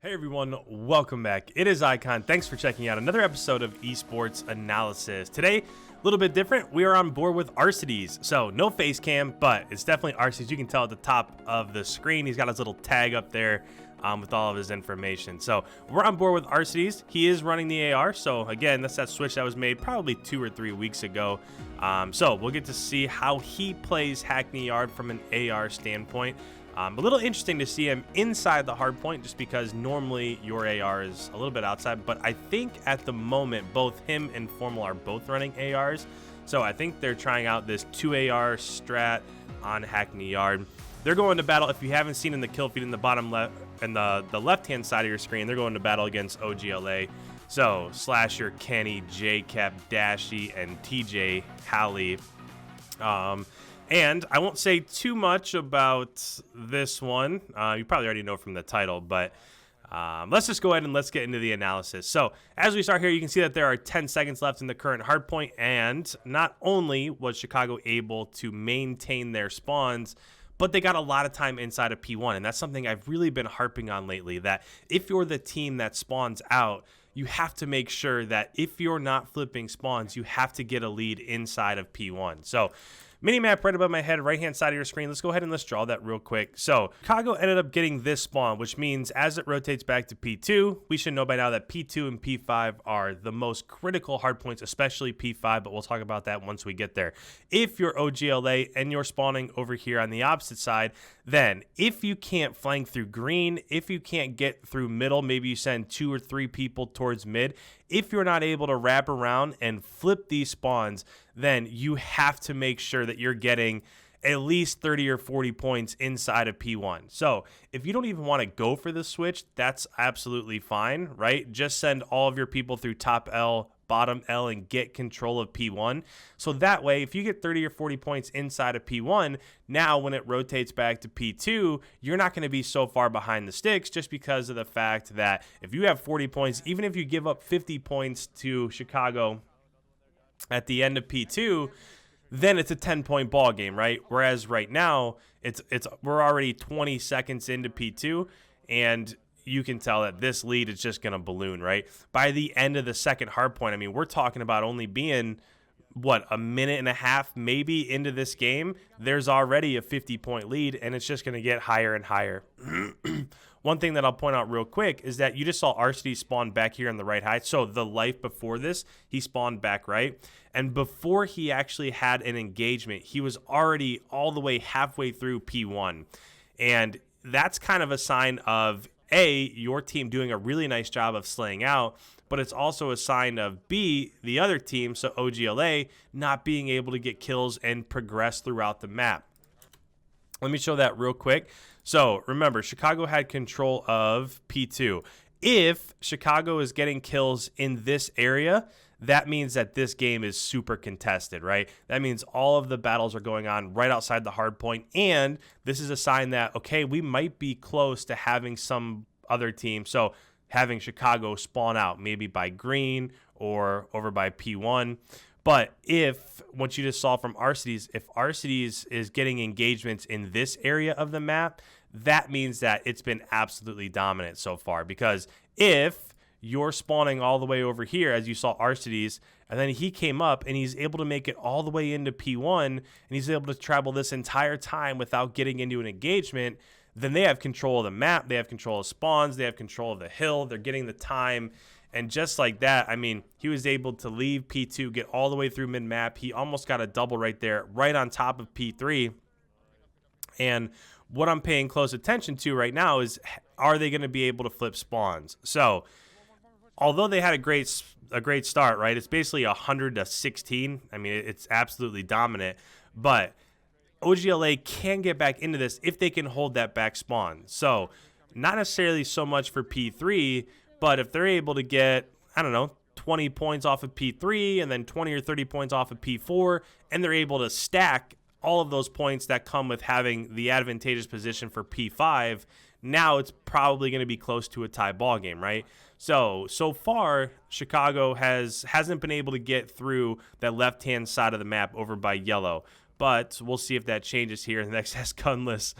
Hey everyone, welcome back. It is Icon. Thanks for checking out another episode of Esports Analysis. Today, a little bit different. We are on board with ARCITYS. So no face cam, but it's definitely ARCITYS. You can tell at the top of the screen, he's got his little tag up there with all of his information. So we're on board with ARCITYS. He is running the AR. So again, that's that switch that was made probably 2 or 3 weeks ago. So we'll get to see how he plays Hackney Yard from an AR standpoint. A little interesting to see him inside the hardpoint just because normally your AR is a little bit outside, but I think at the moment both him and Formal are both running ARs, so I think they're trying out this 2 AR strat on Hackney Yard. They're going to battle, if you haven't seen in the kill feed in the bottom left and the left hand side of your screen, they're going to battle against OGLA. So Slasher, Kenny, JCap, Dashy, and TJ Halley. And I won't say too much about this one. You probably already know from the title, but let's just go ahead and let's get into the analysis. So as we start here, you can see that there are 10 seconds left in the current hardpoint, and not only was Chicago able to maintain their spawns, but they got a lot of time inside of P1, and that's something I've really been harping on lately, that if you're the team that spawns out, you have to make sure that if you're not flipping spawns, you have to get a lead inside of P1. So mini-map right above my head, right-hand side of your screen. Let's go ahead and let's draw that real quick. So Chicago ended up getting this spawn, which means as it rotates back to P2, we should know by now that P2 and P5 are the most critical hardpoints, especially P5, but we'll talk about that once we get there. If you're OGLA and you're spawning over here on the opposite side, then if you can't flank through green, if you can't get through middle, maybe you send 2 or 3 people towards mid. If you're not able to wrap around and flip these spawns, then you have to make sure that you're getting at least 30 or 40 points inside of P1. So if you don't even want to go for the switch, that's absolutely fine, right? Just send all of your people through top L, bottom L, and get control of P1. So that way, if you get 30 or 40 points inside of P1, now when it rotates back to P2, you're not going to be so far behind the sticks just because of the fact that if you have 40 points, even if you give up 50 points to Chicago at the end of P2, then it's a 10-point ball game, right? Whereas right now, we're already 20 seconds into P2, and you can tell that this lead is just going to balloon, right? By the end of the second hardpoint, I mean, we're talking about only being, what, a minute and a half maybe into this game. There's already a 50-point lead, and it's just going to get higher and higher. One thing that I'll point out real quick is that you just saw ARCITYS spawn back here on the right side. So the life before this, he spawned back right. And before he actually had an engagement, he was already all the way halfway through P1. And that's kind of a sign of, A, your team doing a really nice job of slaying out, but it's also a sign of, B, the other team, so OGLA, not being able to get kills and progress throughout the map. Let me show that real quick. So remember, Chicago had control of P2. If Chicago is getting kills in this area, that means that this game is super contested, right? That means all of the battles are going on right outside the hard point, and this is a sign that, okay, we might be close to having some other team. So having Chicago spawn out, maybe by green or over by P1. But if, what you just saw from ARCITYS, if ARCITYS is getting engagements in this area of the map, that means that it's been absolutely dominant so far. Because if you're spawning all the way over here, as you saw ARCITYS, and then he came up and he's able to make it all the way into P1, and he's able to travel this entire time without getting into an engagement, then they have control of the map, they have control of spawns, they have control of the hill, they're getting the time. And just like that, I mean, he was able to leave P2, get all the way through mid-map. He almost got a double right there, right on top of P3. And what I'm paying close attention to right now is, are they going to be able to flip spawns? So, although they had a great start, right? It's basically 100-16. I mean, it's absolutely dominant. But OGLA can get back into this if they can hold that back spawn. So, not necessarily so much for P3, but if they're able to get, I don't know, 20 points off of P3 and then 20 or 30 points off of P4, and they're able to stack all of those points that come with having the advantageous position for P5, now it's probably going to be close to a tie ball game, right? So far, Chicago hasn't been able to get through that left-hand side of the map over by yellow. But we'll see if that changes here. The next as Gunless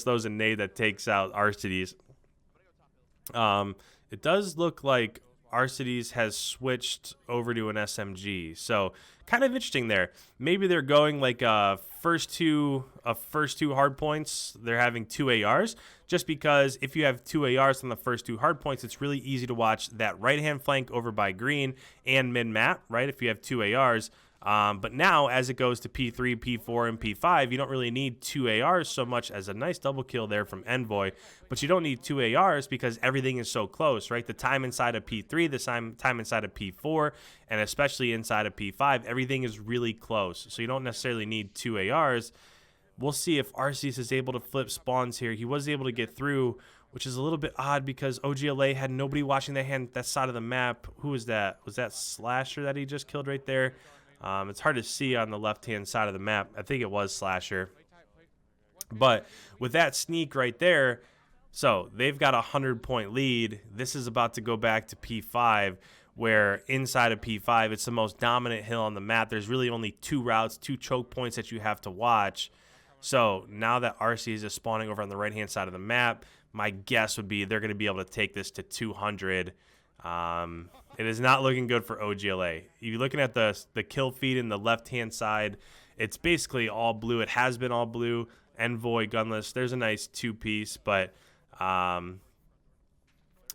throws a nade that takes out ARCITYS. It does look like ARCITYS has switched over to an SMG, so kind of interesting there. Maybe they're going like first two hard points. They're having 2 ARs, just because if you have 2 ARs on the first 2 hard points, it's really easy to watch that right hand flank over by green and mid map, right? If you have 2 ARs. But now, as it goes to P3, P4, and P5, you don't really need 2 ARs so much as a nice double kill there from Envoy. But you don't need 2 ARs because everything is so close, right? The time inside of P3, the time inside of P4, and especially inside of P5, everything is really close. So you don't necessarily need 2 ARs. We'll see if ARCITYS is able to flip spawns here. He was able to get through, which is a little bit odd because OGLA had nobody watching that side of the map. Who was that? Was that Slasher that he just killed right there? It's hard to see on the left-hand side of the map. I think it was Slasher. But with that sneak right there, so they've got a 100-point lead. This is about to go back to P5, where inside of P5, it's the most dominant hill on the map. There's really only 2 routes, 2 choke points that you have to watch. So now that RC is spawning over on the right-hand side of the map, my guess would be they're going to be able to take this to 200. It is not looking good for OGLA. You're looking at the kill feed in the left-hand side. It's basically all blue. It has been all blue. Envoy, gunless. There's a nice 2-piece. But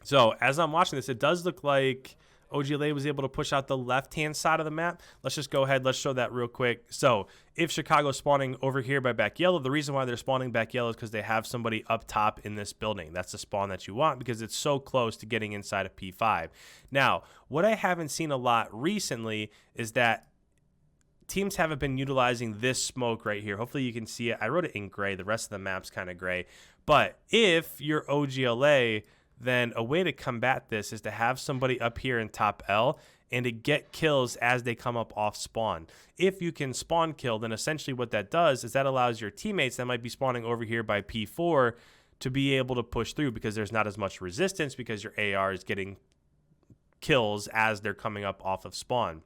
so as I'm watching this, it does look like OGLA was able to push out the left-hand side of the map. Let's just go ahead. Let's show that real quick. So if Chicago's spawning over here by back yellow, the reason why they're spawning back yellow is because they have somebody up top in this building. That's the spawn that you want because it's so close to getting inside of P5. Now, what I haven't seen a lot recently is that teams haven't been utilizing this smoke right here. Hopefully you can see it. I wrote it in gray. The rest of the map's kind of gray. But if you're OGLA, then a way to combat this is to have somebody up here in top L and to get kills as they come up off spawn. If you can spawn kill, then essentially what that does is that allows your teammates that might be spawning over here by P4 to be able to push through because there's not as much resistance because your AR is getting kills as they're coming up off of spawn.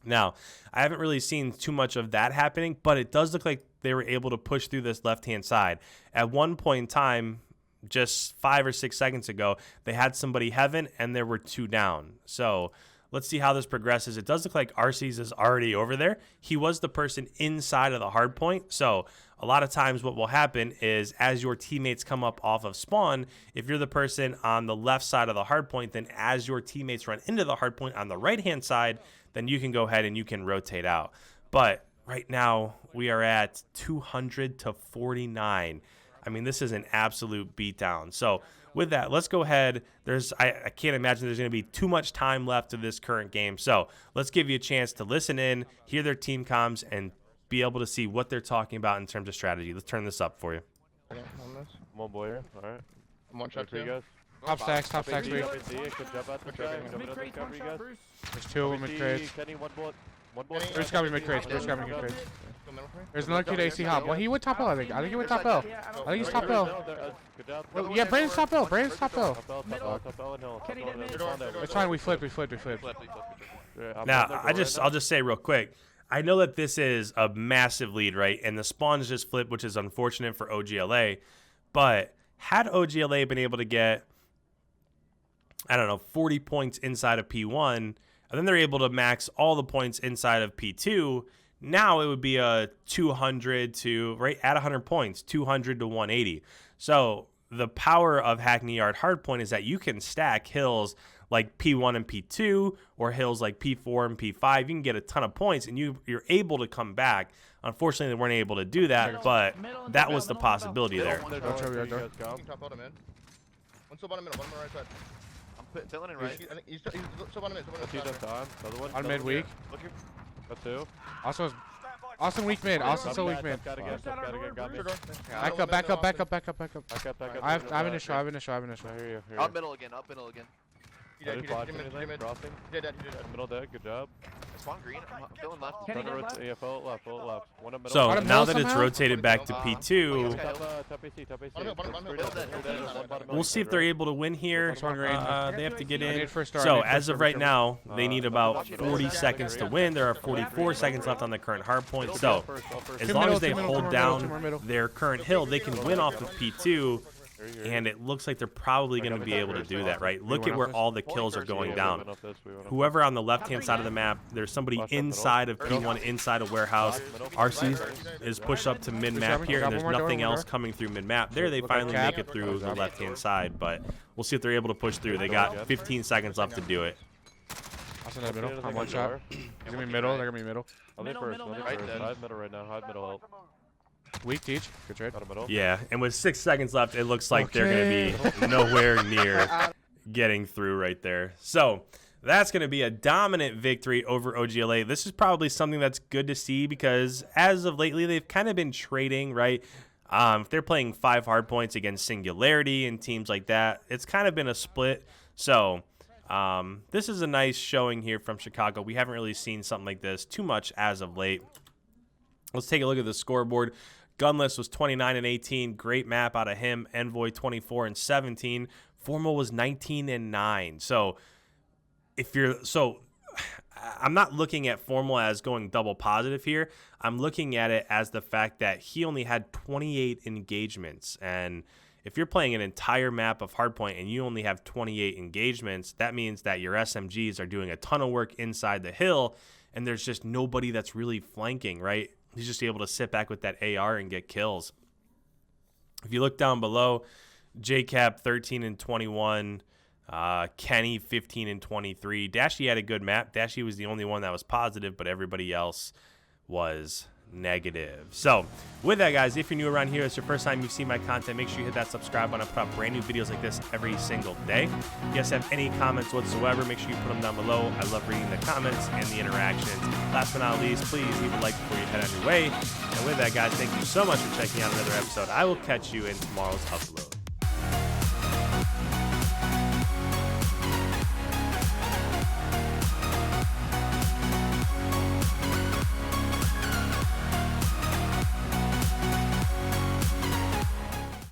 Now, I haven't really seen too much of that happening, but it does look like they were able to push through this left-hand side. At one point in time, just 5 or 6 seconds ago, they had somebody heaven and there were 2 down. So let's see how this progresses. It does look like ARCITYS is already over there. He was the person inside of the hard point. So a lot of times what will happen is as your teammates come up off of spawn, if you're the person on the left side of the hard point, then as your teammates run into the hard point on the right-hand side, then you can go ahead and you can rotate out. But right now we are at 200 to 49. I mean, this is an absolute beatdown. So with that, let's go ahead. I can't imagine there's going to be too much time left of this current game. So let's give you a chance to listen in, hear their team comms, and be able to see what they're talking about in terms of strategy. Let's turn this up for you. One boy here. All right. I'm one shot too. Top stacks, B. There's 2 mid crates. There's gotta be mid crates. There's another kid AC hop. Well, he went top L, I think. I think he went top L. I think he's top L. Well, yeah, Brandon's top L. It's fine. We flip. Now, I'll just say real quick. I know that this is a massive lead, right? And the spawns just flipped, which is unfortunate for OGLA. But had OGLA been able to get, 40 points inside of P1, and then they're able to max all the points inside of P2, now it would be a 200 to, right at 100 points, 200 to 180. So the power of Hackney Yard Hardpoint is that you can stack hills like P1 and P2 or hills like P4 and P5. You can get a ton of points and you're able to come back. Unfortunately, they weren't able to do that, but that was the possibility there. Filling in right. He's still on mid. On mid weak. That's 2. Austin weak mid. Austin still weak mid. Back up. I have an issue. Up middle again. He did. Middle dead. Good job. Spawn green. I'm filling left. Left. So now that it's rotated back to P2, we'll see if they're able to win here. They have to get in. So as of right now, they need about 40 seconds to win. There are 44 seconds left on the current hard point. So as long as they hold down their current hill, they can win off of P2 And it looks like they're probably going to be able to do that, right? Look at where all the kills are going down. Whoever on the left-hand side of the map, there's somebody inside of P1, inside of Warehouse. ARCITYS is pushed up to mid-map here, and there's nothing else coming through mid-map. There they finally make it through the left-hand side, but we'll see if they're able to push through. They got 15 seconds left to do it. I'll send that middle. I'm one shot. He's going to be middle. They're going to be middle. Hide middle right now. Hide middle help. Weak teach. Good trade. Yeah, and with 6 seconds left, it looks like they're going to be nowhere near getting through right there. So that's going to be a dominant victory over OGLA. This is probably something that's good to see because as of lately, they've kind of been trading, right? If they're playing 5 hardpoints against Singularity and teams like that, it's kind of been a split. So this is a nice showing here from Chicago. We haven't really seen something like this too much as of late. Let's take a look at the scoreboard. Gunless was 29 and 18. Great map out of him. Envoy 24 and 17. Formal was 19 and 9. So I'm not looking at Formal as going double positive here. I'm looking at it as the fact that he only had 28 engagements. And if you're playing an entire map of Hardpoint and you only have 28 engagements, that means that your SMGs are doing a ton of work inside the hill and there's just nobody that's really flanking, right? He's just able to sit back with that AR and get kills. If you look down below, JCap 13 and 21, Kenny 15 and 23. Dashy had a good map. Dashy was the only one that was positive, but everybody else was negative. So with that, guys, if you're new around here, it's your first time you've seen my content, make sure you hit that subscribe button. I put out brand new videos like this every single day. If you guys have any comments whatsoever, make sure you put them down below. I love reading the comments and the interactions. Last but not least, please leave a like before you head on your way. And with that, guys, thank you so much for checking out another episode. I will catch you in tomorrow's upload.